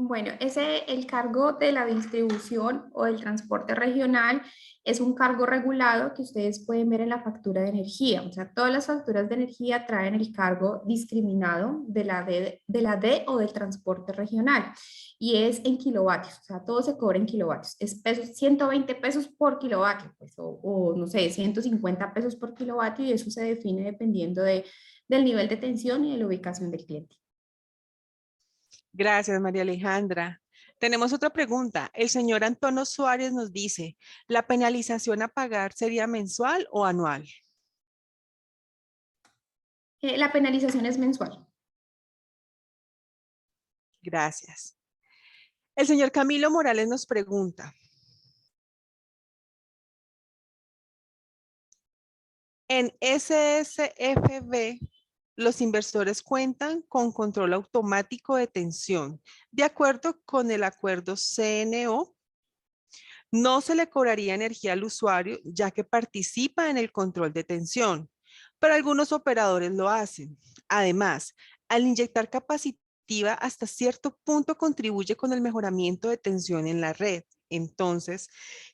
Bueno, el cargo de la distribución o del transporte regional es un cargo regulado que ustedes pueden ver en la factura de energía. O sea, todas las facturas de energía traen el cargo discriminado de la D o del transporte regional y es en kilovatios. O sea, todo se cobra en kilovatios. Es pesos, 120 pesos por kilovatio, pues, o no sé, 150 pesos por kilovatio y eso se define dependiendo del nivel de tensión y de la ubicación del cliente. Gracias, María Alejandra. Tenemos otra pregunta. El señor Antonio Suárez nos dice, ¿la penalización a pagar sería mensual o anual? La penalización es mensual. Gracias. El señor Camilo Morales nos pregunta, en SSFB, los inversores cuentan con control automático de tensión. De acuerdo con el acuerdo CNO, no se le cobraría energía al usuario ya que participa en el control de tensión, pero algunos operadores lo hacen. Además, al inyectar capacitiva hasta cierto punto contribuye con el mejoramiento de tensión en la red. Entonces,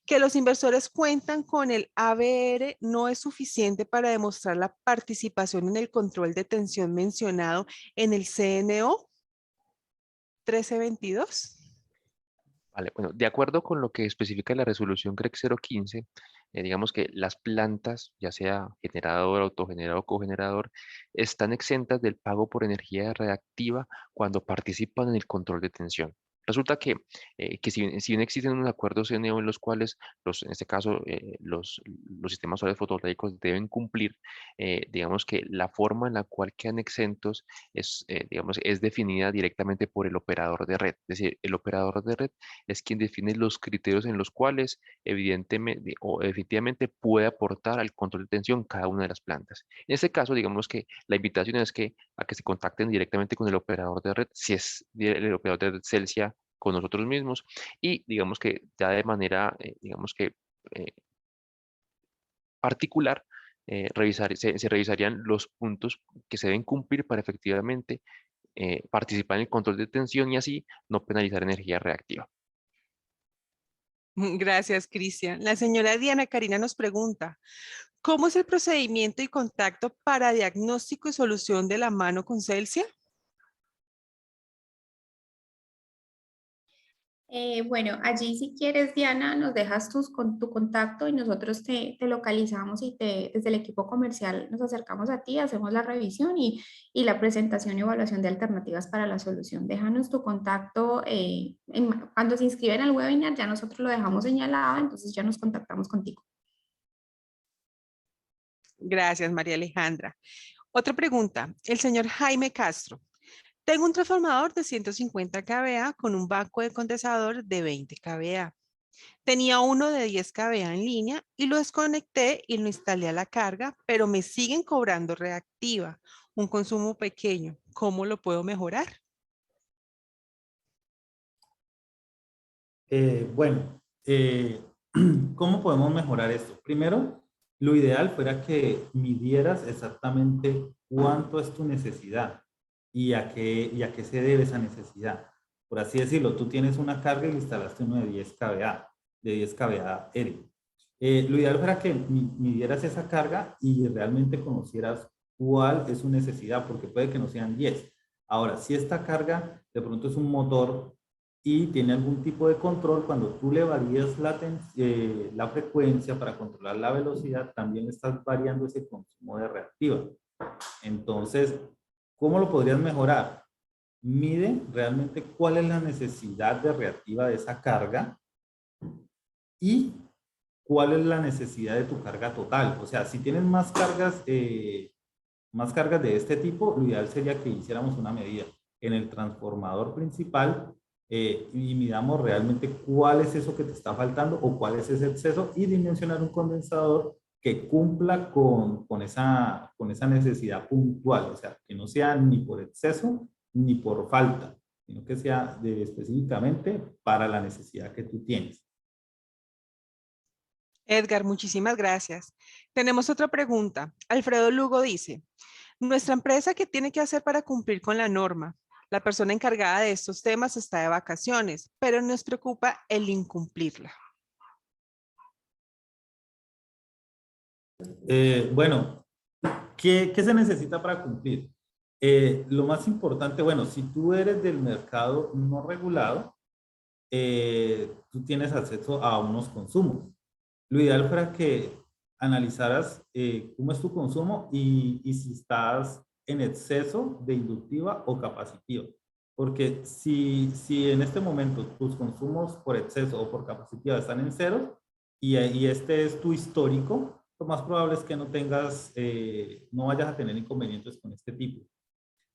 que los inversores cuentan con el ABR no es suficiente para demostrar la participación en el control de tensión mencionado en el CNO 1322. Vale, bueno, de acuerdo con lo que especifica la resolución CREC 015, digamos que las plantas, ya sea generador, autogenerador o cogenerador, están exentas del pago por energía reactiva cuando participan en el control de tensión. Resulta que si bien existen unos acuerdos CNO en los cuales, en este caso, los sistemas solares fotovoltaicos deben cumplir, digamos que la forma en la cual quedan exentos digamos, es definida directamente por el operador de red. Es decir, el operador de red es quien define los criterios en los cuales evidentemente o efectivamente puede aportar al control de tensión cada una de las plantas. En este caso, digamos que la invitación es a que se contacten directamente con el operador de red, si es el operador de red Celsia con nosotros mismos y digamos que ya de manera, digamos que eh, particular, se revisarían los puntos que se deben cumplir para efectivamente participar en el control de tensión y así no penalizar energía reactiva. Gracias, Cristian. La señora Diana Karina nos pregunta, ¿cómo es el procedimiento y contacto para diagnóstico y solución de la mano con Celsia? Bueno, allí si quieres, Diana, nos dejas tu contacto y nosotros te localizamos y desde el equipo comercial nos acercamos a ti, hacemos la revisión y la presentación y evaluación de alternativas para la solución. Déjanos tu contacto. Cuando se inscriben al webinar, ya nosotros lo dejamos señalado, entonces ya nos contactamos contigo. Gracias, María Alejandra. Otra pregunta. El señor Jaime Castro. Tengo un transformador de 150 kVA con un banco de condensador de 20 kVA. Tenía uno de 10 kVA en línea y lo desconecté y lo instalé a la carga, pero me siguen cobrando reactiva, un consumo pequeño. ¿Cómo lo puedo mejorar? Bueno, ¿cómo podemos mejorar esto? Primero, lo ideal fuera que midieras exactamente cuánto es tu necesidad y a qué se debe esa necesidad. Por así decirlo, tú tienes una carga y le instalaste uno de 10 kVA, de 10 kVA R. Lo ideal fuera que midieras esa carga y realmente conocieras cuál es su necesidad, porque puede que no sean 10. Ahora, si esta carga de pronto es un motor y tiene algún tipo de control, cuando tú le varías la frecuencia para controlar la velocidad, también estás variando ese consumo de reactiva. Entonces, ¿cómo lo podrías mejorar? Mide realmente cuál es la necesidad de reactiva de esa carga y cuál es la necesidad de tu carga total. O sea, si tienes más cargas de este tipo, lo ideal sería que hiciéramos una medida en el transformador principal y midamos realmente cuál es eso que te está faltando o cuál es ese exceso y dimensionar un condensador que cumpla con esa necesidad puntual, o sea, que no sea ni por exceso ni por falta, sino que sea específicamente para la necesidad que tú tienes. Edgar, muchísimas gracias. Tenemos otra pregunta. Alfredo Lugo dice, nuestra empresa, ¿qué tiene que hacer para cumplir con la norma? La persona encargada de estos temas está de vacaciones, pero nos preocupa el incumplirla. Bueno, ¿qué se necesita para cumplir? Lo más importante, bueno, si tú eres del mercado no regulado, tú tienes acceso a unos consumos. Lo ideal fuera que analizaras cómo es tu consumo y si estás en exceso de inductiva o capacitiva. Porque si en este momento tus consumos por exceso o por capacitiva están en cero y este es tu histórico, lo más probable es que no tengas, no vayas a tener inconvenientes con este tipo.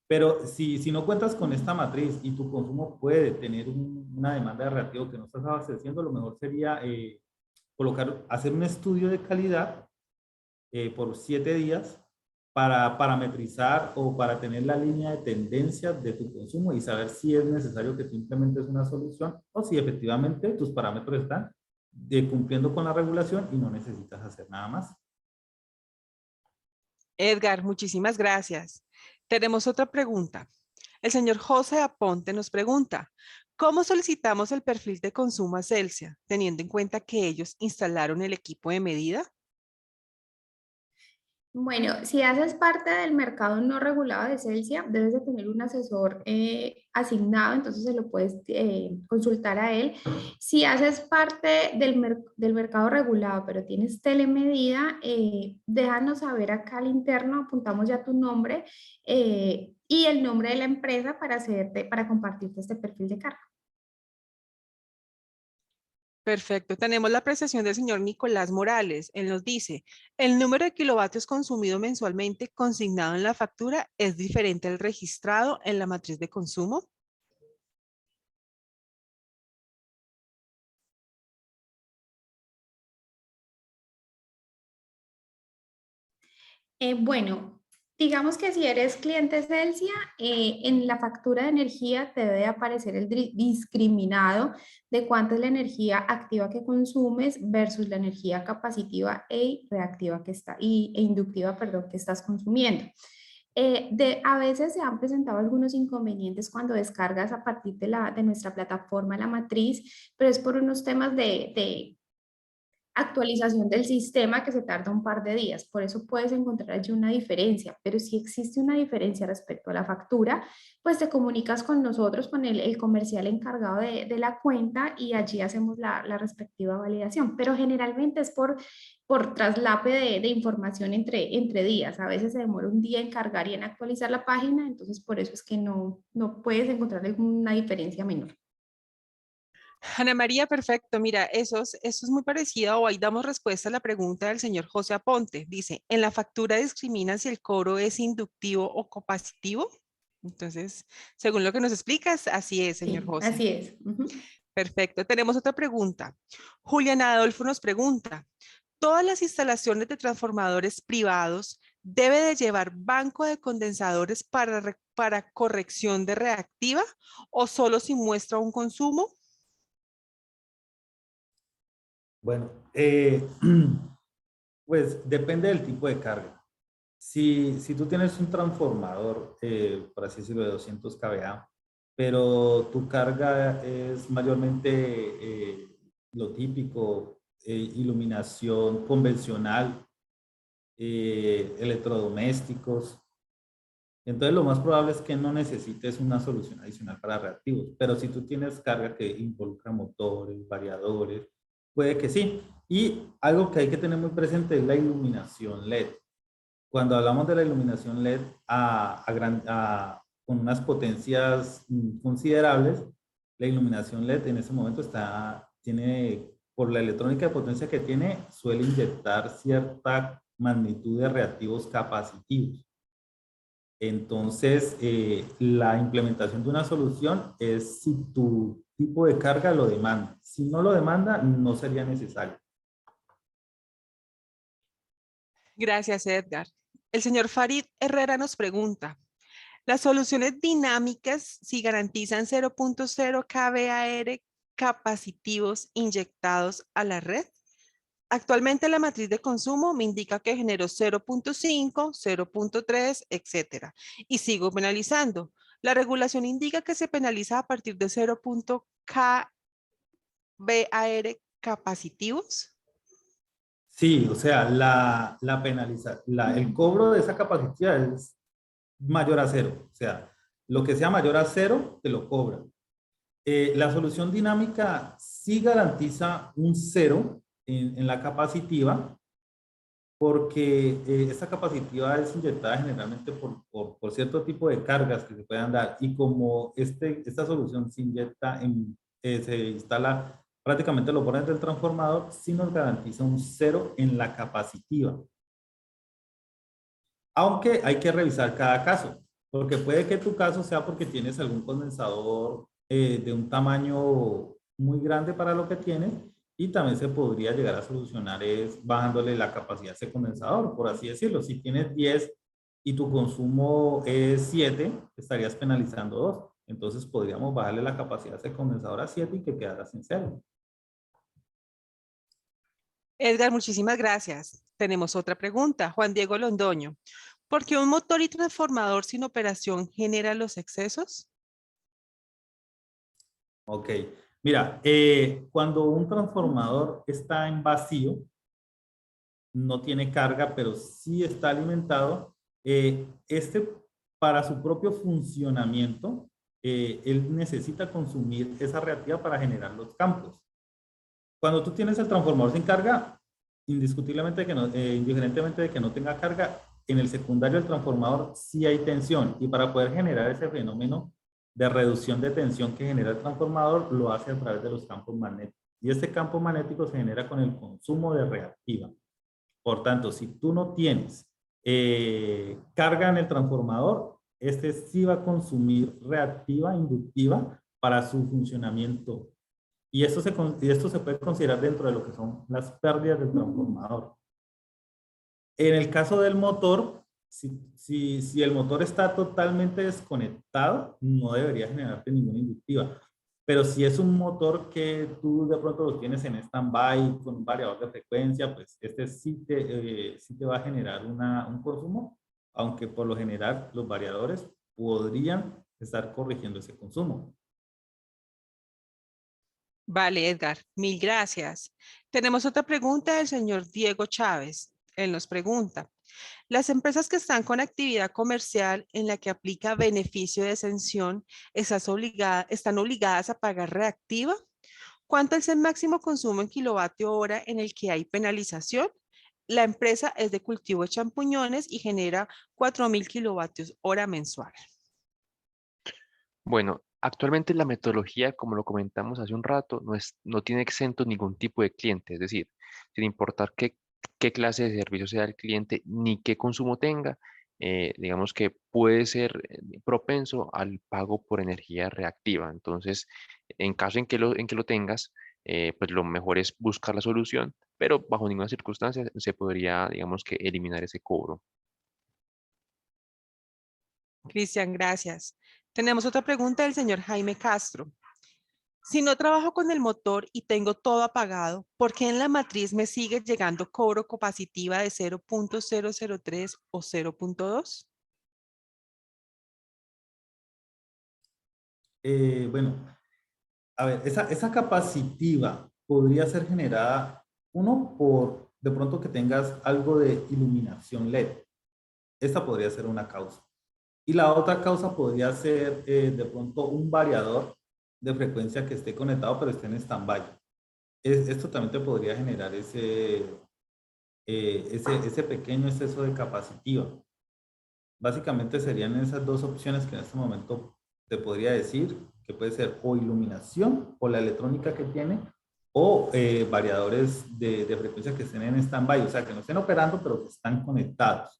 Pero si no cuentas con esta matriz y tu consumo puede tener una demanda de reactivo que no estás abasteciendo, lo mejor sería hacer un estudio de calidad por 7 días para parametrizar o para tener la línea de tendencia de tu consumo y saber si es necesario que tú implementes una solución o si efectivamente tus parámetros están cumpliendo con la regulación y no necesitas hacer nada más. Edgar, muchísimas gracias. Tenemos otra pregunta. El señor José Aponte nos pregunta, ¿cómo solicitamos el perfil de consumo a Celsia, teniendo en cuenta que ellos instalaron el equipo de medida? Bueno, si haces parte del mercado no regulado de Celsia, debes de tener un asesor asignado, entonces se lo puedes consultar a él. Si haces parte del mercado regulado, pero tienes telemedida, déjanos saber acá al interno, apuntamos ya tu nombre y el nombre de la empresa para compartirte este perfil de carga. Perfecto. Tenemos la apreciación del señor Nicolás Morales. Él nos dice, el número de kilovatios consumido mensualmente consignado en la factura es diferente al registrado en la matriz de consumo. Bueno, digamos que si eres cliente Celsia, en la factura de energía te debe aparecer el discriminado de cuánta es la energía activa que consumes versus la energía capacitiva e reactiva e inductiva, perdón, que estás consumiendo. A veces se han presentado algunos inconvenientes cuando descargas a partir de nuestra plataforma la matriz, pero es por unos temas de actualización del sistema que se tarda un par de días. Por eso puedes encontrar allí una diferencia, pero si existe una diferencia respecto a la factura, pues te comunicas con nosotros, con el comercial encargado de la cuenta y allí hacemos la respectiva validación. Pero generalmente es por traslape de información entre días. A veces se demora un día en cargar y en actualizar la página, entonces por eso es que no puedes encontrar alguna diferencia menor. Ana María, perfecto. Mira, eso es muy parecido o ahí damos respuesta a la pregunta del señor José Aponte. Dice, ¿en la factura discrimina si el cobro es inductivo o capacitivo? Entonces, según lo que nos explicas, así es, señor Sí, José. así es. Perfecto. Tenemos otra pregunta. Julián Adolfo nos pregunta, ¿todas las instalaciones de transformadores privados debe de llevar banco de condensadores para corrección de reactiva o solo si muestra un consumo? Bueno, pues depende del tipo de carga. Si tú tienes un transformador, por así decirlo, de 200 kVA, pero tu carga es mayormente lo típico, iluminación convencional, electrodomésticos, entonces lo más probable es que no necesites una solución adicional para reactivos, pero si tú tienes carga que involucra motores, variadores, puede que sí. Y algo que hay que tener muy presente es la iluminación LED. Cuando hablamos de la iluminación LED con unas potencias considerables, la iluminación LED en ese momento por la electrónica de potencia que tiene, suele inyectar cierta magnitud de reactivos capacitivos. Entonces, la implementación de una solución es si tu tipo de carga lo demanda. Si no lo demanda, no sería necesario. Gracias, Edgar. El señor Farid Herrera nos pregunta, ¿las soluciones dinámicas si garantizan 0.0 kVAR capacitivos inyectados a la red? Actualmente la matriz de consumo me indica que generó 0.5, 0.3, etcétera, y sigo penalizando. La regulación indica que se penaliza a partir de 0.kVAR capacitivos. Sí, o sea, el cobro de esa capacidad es mayor a cero. O sea, lo que sea mayor a cero, te lo cobran. La solución dinámica sí garantiza un cero en la capacitiva, porque esta capacitiva es inyectada generalmente por cierto tipo de cargas que se puedan dar. Y como esta solución se inyecta, se instala prácticamente lo pones del transformador, sí nos garantiza un cero en la capacitiva. Aunque hay que revisar cada caso, porque puede que tu caso sea porque tienes algún condensador de un tamaño muy grande para lo que tienes, y también se podría llegar a solucionar es bajándole la capacidad a ese condensador, por así decirlo. Si tienes 10 y tu consumo es 7, estarías penalizando 2. Entonces podríamos bajarle la capacidad a ese condensador a 7 y que quedara sin cero. Edgar, muchísimas gracias. Tenemos otra pregunta. Juan Diego Londoño. ¿Por qué un motor y transformador sin operación genera los excesos? Ok. Mira, cuando un transformador está en vacío, no tiene carga, pero sí está alimentado, para su propio funcionamiento, él necesita consumir esa reactiva para generar los campos. Cuando tú tienes el transformador sin carga, indiscutiblemente que no, indiferentemente de que no tenga carga, en el secundario del transformador sí hay tensión, y para poder generar ese fenómeno de reducción de tensión que genera el transformador, lo hace a través de los campos magnéticos. Y este campo magnético se genera con el consumo de reactiva. Por tanto, si tú no tienes carga en el transformador, este sí va a consumir reactiva inductiva para su funcionamiento. Y esto se puede considerar dentro de lo que son las pérdidas del transformador. En el caso del motor, si el motor está totalmente desconectado, no debería generarte ninguna inductiva. Pero si es un motor que tú de pronto lo tienes en stand-by con un variador de frecuencia, pues este sí te va a generar un consumo, aunque por lo general los variadores podrían estar corrigiendo ese consumo. Vale, Edgar, mil gracias. Tenemos otra pregunta del señor Diego Chávez. Él nos pregunta, ¿las empresas que están con actividad comercial en la que aplica beneficio de exención están obligadas a pagar reactiva? ¿Cuánto es el máximo consumo en kilovatio hora en el que hay penalización? La empresa es de cultivo de champiñones y genera 4.000 kilovatios hora mensual. Bueno, actualmente la metodología, como lo comentamos hace un rato, no tiene exento ningún tipo de cliente, es decir, sin importar qué clase de servicio sea el cliente ni qué consumo tenga, digamos que puede ser propenso al pago por energía reactiva. Entonces, en caso en que lo tengas, pues lo mejor es buscar la solución, pero bajo ninguna circunstancia se podría, digamos que, eliminar ese cobro. Cristian, gracias. Tenemos otra pregunta del señor Jaime Castro. Si no trabajo con el motor y tengo todo apagado, ¿por qué en la matriz me sigue llegando cobro capacitiva de 0.003 o 0.2? Bueno, a ver, esa capacitiva podría ser generada, uno, por de pronto que tengas algo de iluminación LED. Esta podría ser una causa. Y la otra causa podría ser de pronto un variador de frecuencia que esté conectado pero esté en stand-by. Esto también te podría generar ese pequeño exceso de capacitiva. Básicamente serían esas dos opciones que en este momento te podría decir, que puede ser o iluminación o la electrónica que tiene, o variadores de frecuencia que estén en stand-by, o sea, que no estén operando, pero que están conectados.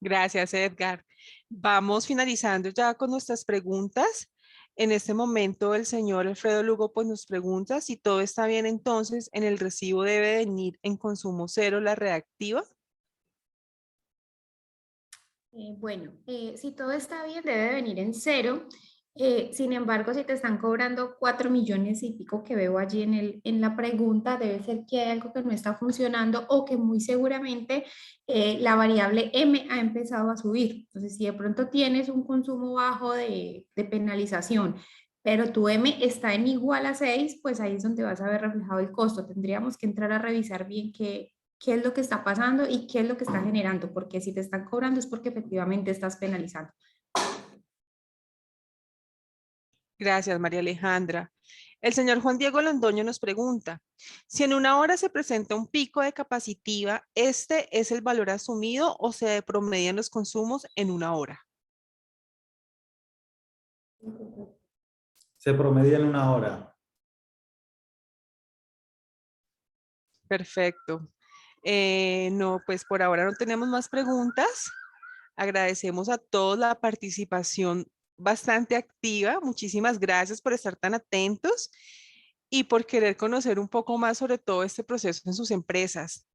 Gracias, Edgar. Vamos finalizando ya con nuestras preguntas. En este momento, el señor Alfredo Lugo pues, nos pregunta si todo está bien, entonces en el recibo debe venir en consumo cero la reactiva. Bueno, si todo está bien, debe venir en cero. Sin embargo, si te están cobrando 4 millones y pico que veo allí en la pregunta, debe ser que hay algo que no está funcionando o que muy seguramente la variable M ha empezado a subir. Entonces, si de pronto tienes un consumo bajo de penalización, pero tu M está en igual a 6, pues ahí es donde vas a ver reflejado el costo. Tendríamos que entrar a revisar bien qué es lo que está pasando y qué es lo que está generando, porque si te están cobrando es porque efectivamente estás penalizando. Gracias, María Alejandra. El señor Juan Diego Londoño nos pregunta, si en una hora se presenta un pico de capacitiva, ¿este es el valor asumido o se promedian los consumos en una hora? Se promedia en una hora. Perfecto. No, pues por ahora no tenemos más preguntas. Agradecemos a todos la participación bastante activa. Muchísimas gracias por estar tan atentos y por querer conocer un poco más sobre todo este proceso en sus empresas.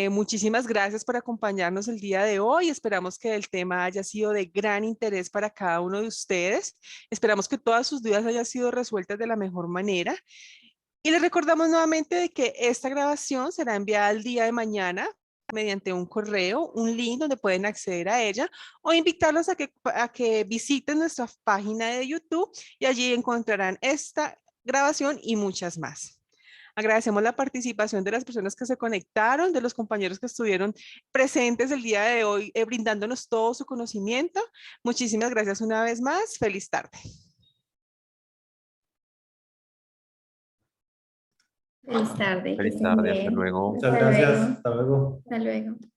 Muchísimas gracias por acompañarnos el día de hoy. Esperamos que el tema haya sido de gran interés para cada uno de ustedes. Esperamos que todas sus dudas hayan sido resueltas de la mejor manera. Y les recordamos nuevamente de que esta grabación será enviada el día de mañana mediante un correo, un link donde pueden acceder a ella o invitarlos a que visiten nuestra página de YouTube y allí encontrarán esta grabación y muchas más. Agradecemos la participación de las personas que se conectaron, de los compañeros que estuvieron presentes el día de hoy, brindándonos todo su conocimiento. Muchísimas gracias una vez más. Feliz tarde. Feliz tarde, que Feliz estén tarde, hasta bien. luego. Muchas Hasta gracias. luego. Hasta luego. Hasta luego.